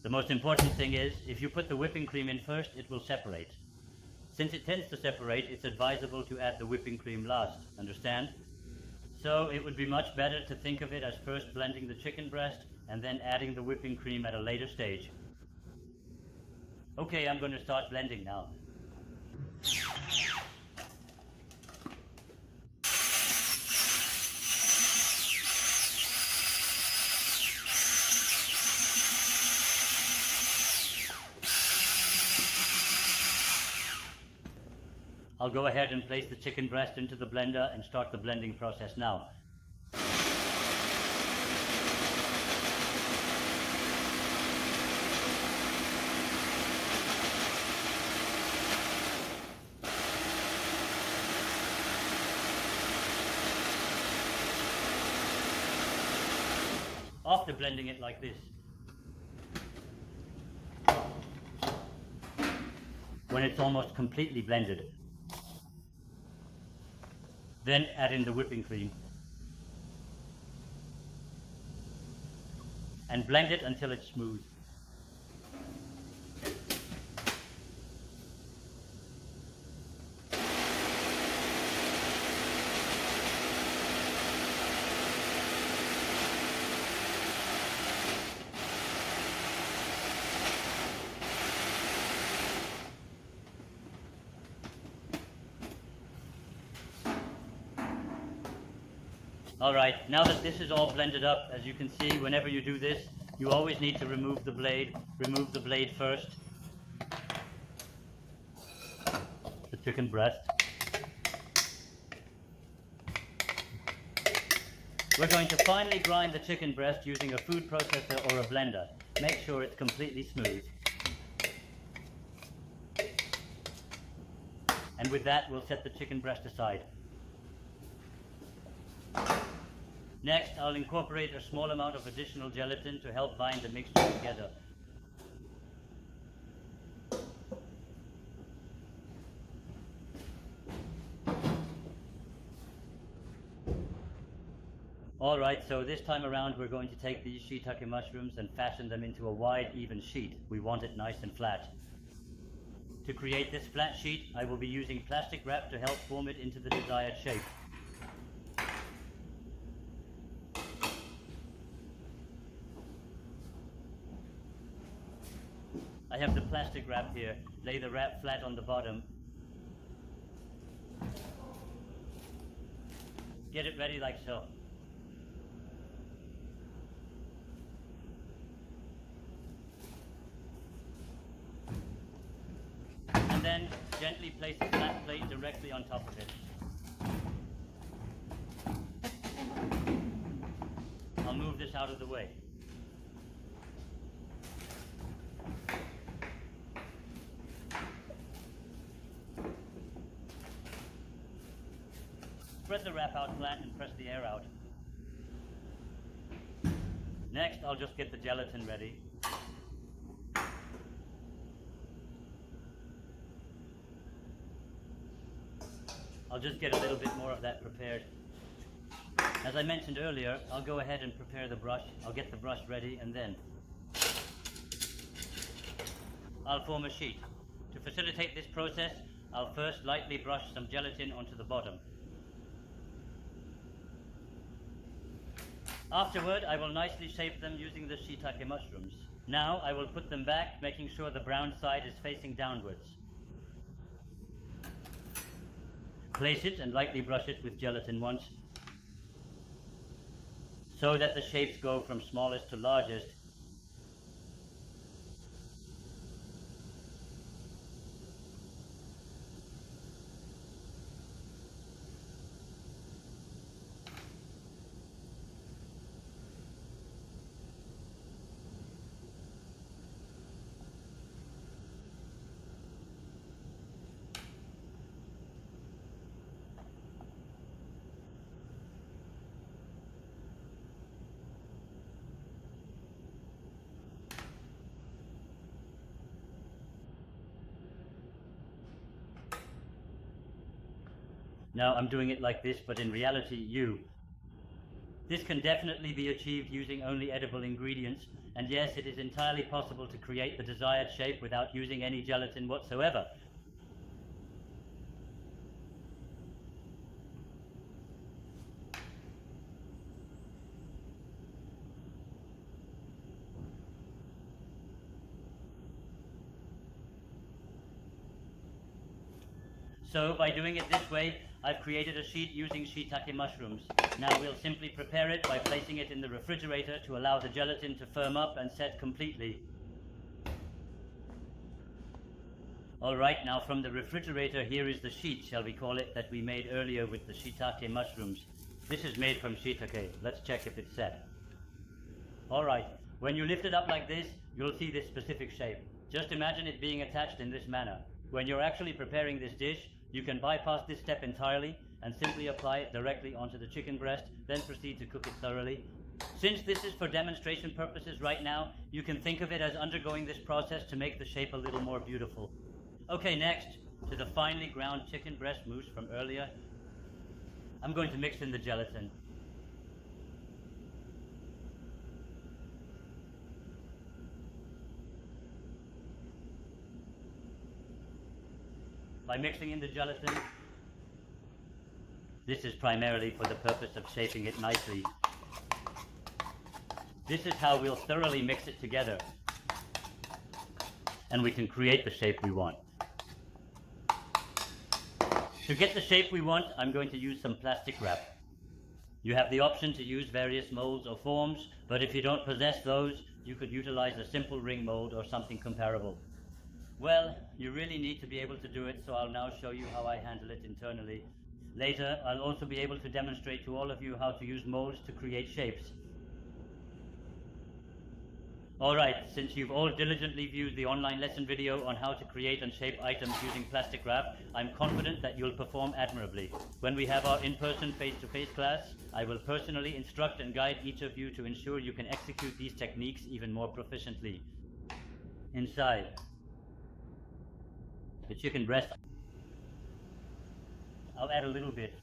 The most important thing is, if you put the whipping cream in first, it will separate. Since it tends to separate, it's advisable to add the whipping cream last, understand? So it would be much better to think of it as first blending the chicken breast and then adding the whipping cream at a later stage. Okay, I'm going to start blending now. I'll go ahead and place the chicken breast into the blender and start the blending process now. After blending it like this, when it's almost completely blended, then add in the whipping cream and blend it until it's smooth. Alright, now that this is all blended up, as you can see, whenever you do this, you always need to remove the blade first. The chicken breast. We're going to finely grind the chicken breast using a food processor or a blender. Make sure it's completely smooth. And with that, we'll set the chicken breast aside. Next, I'll incorporate a small amount of additional gelatin to help bind the mixture together. Alright, so this time around we're going to take these shiitake mushrooms and fasten them into a wide, even sheet. We want it nice and flat. To create this flat sheet, I will be using plastic wrap to help form it into the desired shape. I have the plastic wrap here. Lay the wrap flat on the bottom. Get it ready like so. And then gently place the flat plate directly on top of it. I'll move this out of the way. Spread the wrap out flat and press the air out. Next, I'll just get the gelatin ready. I'll just get a little bit more of that prepared. As I mentioned earlier, I'll go ahead and prepare the brush. I'll get the brush ready and then I'll form a sheet. To facilitate this process, I'll first lightly brush some gelatin onto the bottom. Afterward, I will nicely shape them using the shiitake mushrooms. Now I will put them back, making sure the brown side is facing downwards. Place it and lightly brush it with gelatin once, so that the shapes go from smallest to largest. Now I'm doing it like this, but in reality, This can definitely be achieved using only edible ingredients, And yes, it is entirely possible to create the desired shape without using any gelatin whatsoever. So by doing it this way, I've created a sheet using shiitake mushrooms. Now we'll simply prepare it by placing it in the refrigerator to allow the gelatin to firm up and set completely. Alright, now from the refrigerator, here is the sheet, shall we call it, that we made earlier with the shiitake mushrooms. This is made from shiitake. Let's check if it's set. Alright, when you lift it up like this, you'll see this specific shape. Just imagine it being attached in this manner. When you're actually preparing this dish, you can bypass this step entirely and simply apply it directly onto the chicken breast, then proceed to cook it thoroughly. Since this is for demonstration purposes right now, you can think of it as undergoing this process to make the shape a little more beautiful. Okay, next, to the finely ground chicken breast mousse from earlier, I'm going to mix in the gelatin. By mixing in the gelatin, this is primarily for the purpose of shaping it nicely. This is how we'll thoroughly mix it together, and we can create the shape we want. To get the shape we want, I'm going to use some plastic wrap. You have the option to use various molds or forms, but if you don't possess those, you could utilize a simple ring mold or something comparable. Well, you really need to be able to do it, so I'll now show you how I handle it internally. Later, I'll also be able to demonstrate to all of you how to use molds to create shapes. Alright, since you've all diligently viewed the online lesson video on how to create and shape items using plastic wrap, I'm confident that you'll perform admirably. When we have our in-person face-to-face class, I will personally instruct and guide each of you to ensure you can execute these techniques even more proficiently. Inside the chicken breast, I'll add a little bit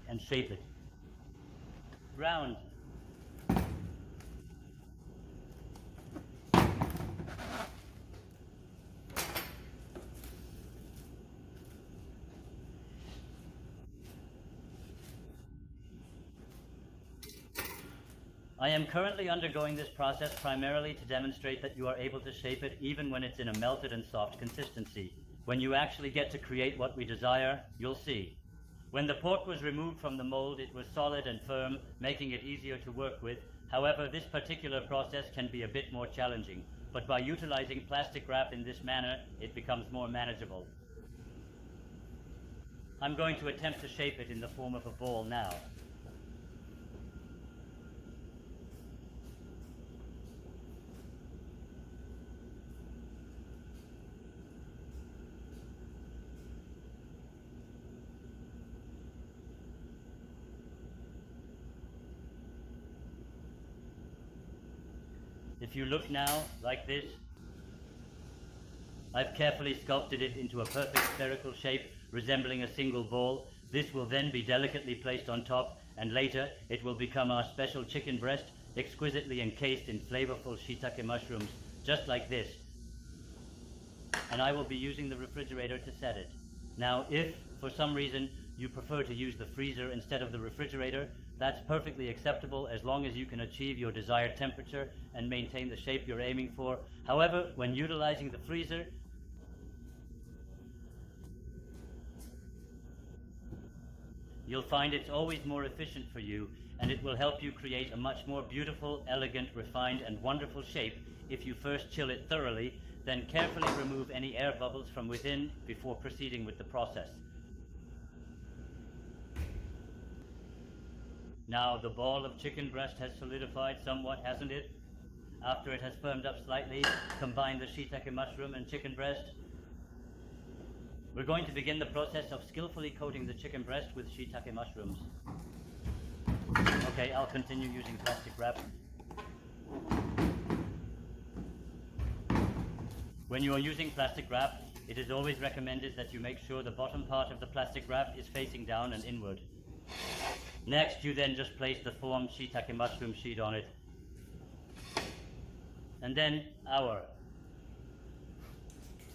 and shape it. Round. I am currently undergoing this process primarily to demonstrate that you are able to shape it even when it's in a melted and soft consistency. When you actually get to create what we desire, you'll see. When the pork was removed from the mold, it was solid and firm, making it easier to work with. However, this particular process can be a bit more challenging, but by utilizing plastic wrap in this manner, it becomes more manageable. I'm going to attempt to shape it in the form of a ball now. If you look now, like this, I've carefully sculpted it into a perfect spherical shape resembling a single ball. This will then be delicately placed on top, and later it will become our special chicken breast, exquisitely encased in flavorful shiitake mushrooms, just like this. And I will be using the refrigerator to set it. Now, if, for some reason, you prefer to use the freezer instead of the refrigerator, that's perfectly acceptable as long as you can achieve your desired temperature and maintain the shape you're aiming for. However, when utilizing the freezer, you'll find it's always more efficient for you, and it will help you create a much more beautiful, elegant, refined, and wonderful shape if you first chill it thoroughly, then carefully remove any air bubbles from within before proceeding with the process. Now the ball of chicken breast has solidified somewhat, hasn't it? After it has firmed up slightly, combine the shiitake mushroom and chicken breast. We're going to begin the process of skillfully coating the chicken breast with shiitake mushrooms. Okay, I'll continue using plastic wrap. When you are using plastic wrap, it is always recommended that you make sure the bottom part of the plastic wrap is facing down and inward. Next, you then just place the formed shiitake mushroom sheet on it. and then our.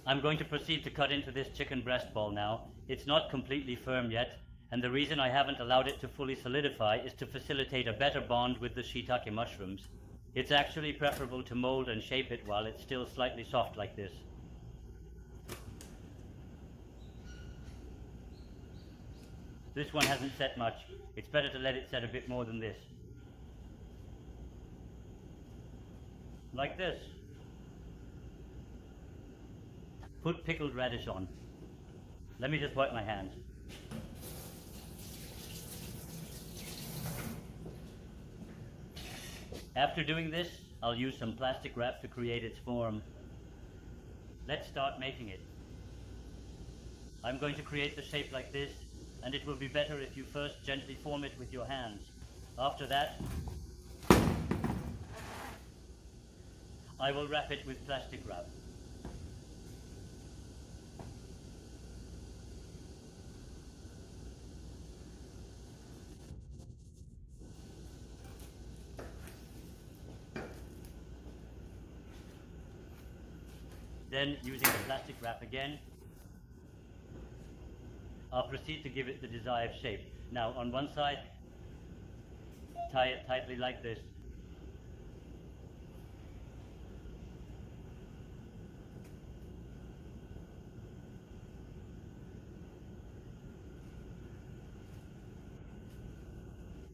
I'm going to proceed to cut into this chicken breast ball now. It's not completely firm yet, and the reason I haven't allowed it to fully solidify is to facilitate a better bond with the shiitake mushrooms. It's actually preferable to mold and shape it while it's still slightly soft like this. This one hasn't set much. It's better to let it set a bit more than this. Like this. Put pickled radish on. Let me just wipe my hands. After doing this, I'll use some plastic wrap to create its form. Let's start making it. I'm going to create the shape like this, and it will be better if you first gently form it with your hands. After that, I will wrap it with plastic wrap. Then, using the plastic wrap again, I'll proceed to give it the desired shape. Now, on one side, tie it tightly like this.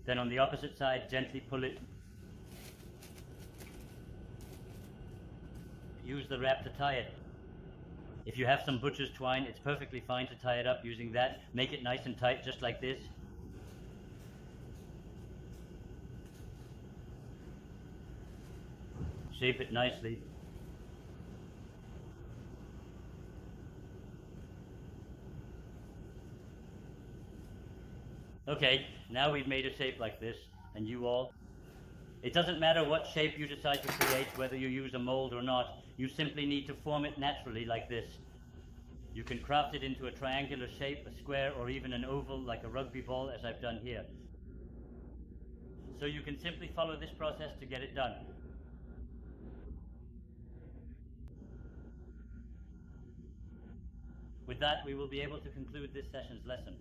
Then on the opposite side, gently pull it. Use the wrap to tie it. If you have some butcher's twine, it's perfectly fine to tie it up using that. Make it nice and tight, just like this. Shape it nicely. Okay, now we've made a shape like this, and you all. It doesn't matter what shape you decide to create, whether you use a mold or not. You simply need to form it naturally like this. You can craft it into a triangular shape, a square, or even an oval like a rugby ball, as I've done here. So you can simply follow this process to get it done. With that, we will be able to conclude this session's lesson.